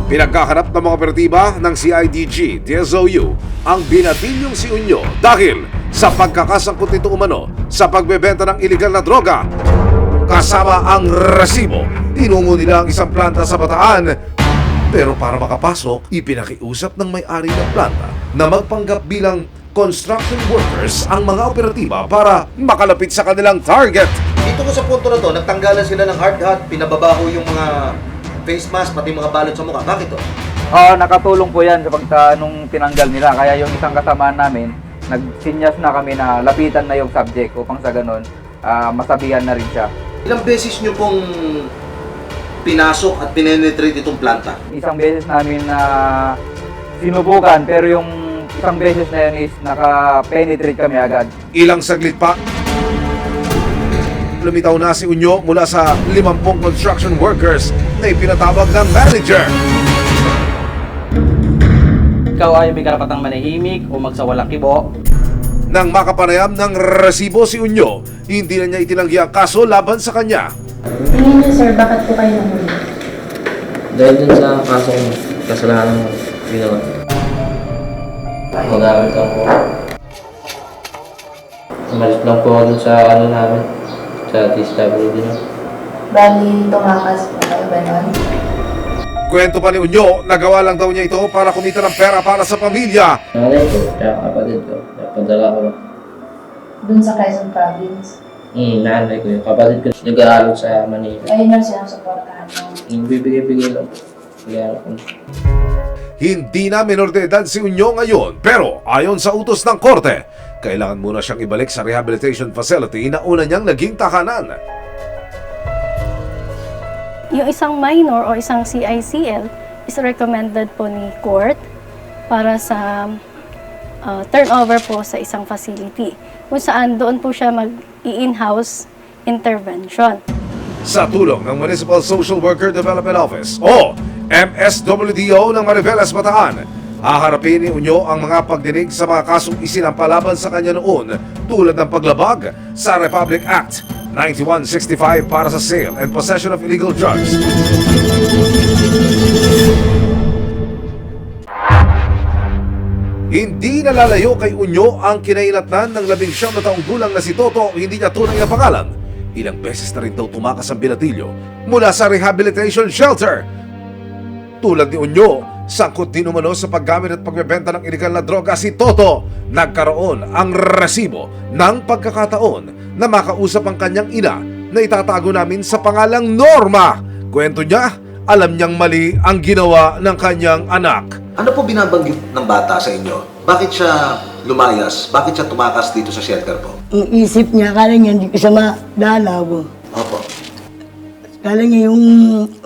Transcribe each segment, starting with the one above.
Pinagkakanap ng mga operatiba ng CIDG, DSOU ang binatilyong si Unyo dahil sa pagkakasangkot nito umano sa pagbebenta ng iligal na droga. Kasama ang resibo, tinungo nila ang isang planta sa Bataan. Pero para makapasok, ipinakiusap ng may-ari ng planta na magpanggap bilang construction workers ang mga operatiba para makalapit sa kanilang target. Dito ko sa punto na to, nagtanggalan sila ng hard hat, pinababaho yung mga face mask, pati mga balot sa mukha. Bakit to? Nakatulong po yan nung tinanggal nila. Kaya yung isang kasamaan namin, nagsinyas na kami na lapitan na yung subject upang sa ganun, masabihan na rin siya. Ilang beses nyo pong pinasok at pinenetrate itong planta? Isang beses namin na sinubukan, pero yung isang beses na yun is naka-penetrate kami agad. Ilang saglit pa, lumitaw na si Unyo mula sa 50 construction workers na ipinatawag ng manager. Ikaw ay may karapatang manahimik o magsawalang kibo. Nang makapanayam ng resibo si Unyo, hindi na niya itinanggi ang kaso laban sa kanya. Tingin niyo sir, bakit po kayo nahuli? Dahil dun sa kaso ko, kasalanan mo ginawa. Magamit lang po. Umalis lang po ako dun sa namin, sa DSWD na. Bali, tumakas po kayo ba nun? Kwento pa ni Unyo, nagawa lang daw niya ito para kumita ng pera para sa pamilya. Nanay ko, kaya kapatid ko, napadala ko. Dun sa Quezon Province. Nanay ko, yung kapatid ko, nag-aaral sa Manila. Ayun yung sinusuportahan mo. Yung bibigay-bigay lang. Nag-aaral ko. Hindi na menor de edad si Unyo ngayon, pero ayon sa utos ng korte, kailangan muna siyang ibalik sa rehabilitation facility na una niyang naging tahanan. Yung isang minor o isang CICL is recommended po ni court para sa turnover po sa isang facility kung saan doon po siya mag-in-house intervention. Sa tulong ng Municipal Social Worker Development Office o MSWDO ng Mariveles, Bataan, haharapin ni Unyo ang mga pagdinig sa mga kasong isinampalaban sa kanya noon tulad ng paglabag sa Republic Act 9165 para sa sale and possession of illegal drugs. Hindi nalalayo kay Unyo ang kinainatnan ng 19 na taong gulang na si Toto, hindi niya tunay na pangalan. Ilang beses na rin daw tumakas ang binatilyo mula sa rehabilitation shelter. Tulad ni Unyo, sangkot din umano sa paggamit at pagbebenta ng iligal na droga si Toto. Nagkaroon ang resibo ng pagkakataon na makausap ang kanyang ina na itatago namin sa pangalang Norma. Kwento niya, alam niyang mali ang ginawa ng kanyang anak. Ano po binabanggit ng bata sa inyo? Bakit siya lumayas? Bakit siya tumakas dito sa shelter po? Ang isip niya, akala niya hindi ko siya madalaw. Opo. Akala niya yung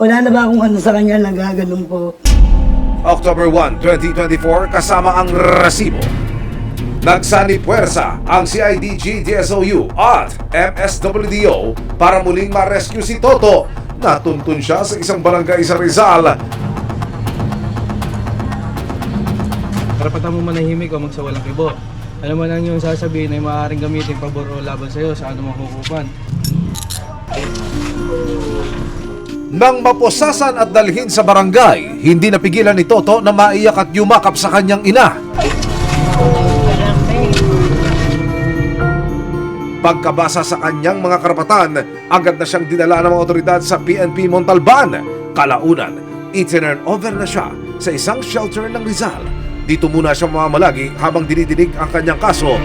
wala na ba akong ano sa kanya, nagaganon po. October 1, 2024, kasama ang resibo. Nagsani puwersa ang CIDG, DSOU at MSWDO para muling ma-rescue si Toto. Natuntun siya sa isang barangay sa Rizal. Karapatan mo manahimik o magsawalang kibo. Alam mo lang yung sasabihin ay maaaring gamitin pabor o laban sa iyo sa anumang hukuman. Nang maposasan at dalhin sa barangay, hindi napigilan ni Toto na maiyak at yumakap sa kanyang ina. Pagkabasa sa kanyang mga karapatan, agad na siyang dinala ng mga otoridad sa PNP Montalban. Kalaunan, itinurn over na siya sa isang shelter ng Rizal. Dito muna siya mamamalagi habang dinidinig ang kanyang kaso.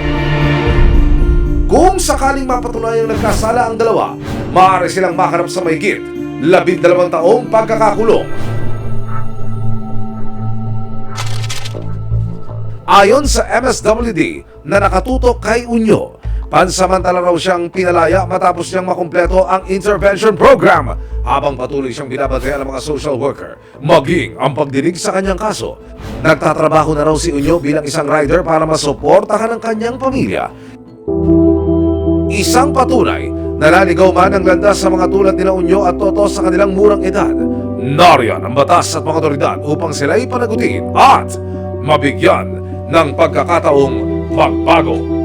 Kung sakaling mapatunayang nagkasala ang dalawa, maaari silang maharap sa mahigit 12 taong pagkakakulong. Ayon sa MSWD na nakatutok kay Unyo, pansamantala raw siyang pinalaya matapos niyang makumpleto ang intervention program habang patuloy siyang binabantayan ng mga social worker maging ang pagdinig sa kanyang kaso. Nagtatrabaho na raw si Unyo bilang isang rider para masuportahan ang kanyang pamilya. Isang patunay na naligaw man ang landas sa mga tulad nila Unyo at Toto sa kanilang murang edad. Nariyan ang batas at mga otoridad upang sila'y panagutin at mabigyan ng pagkakataong magbago.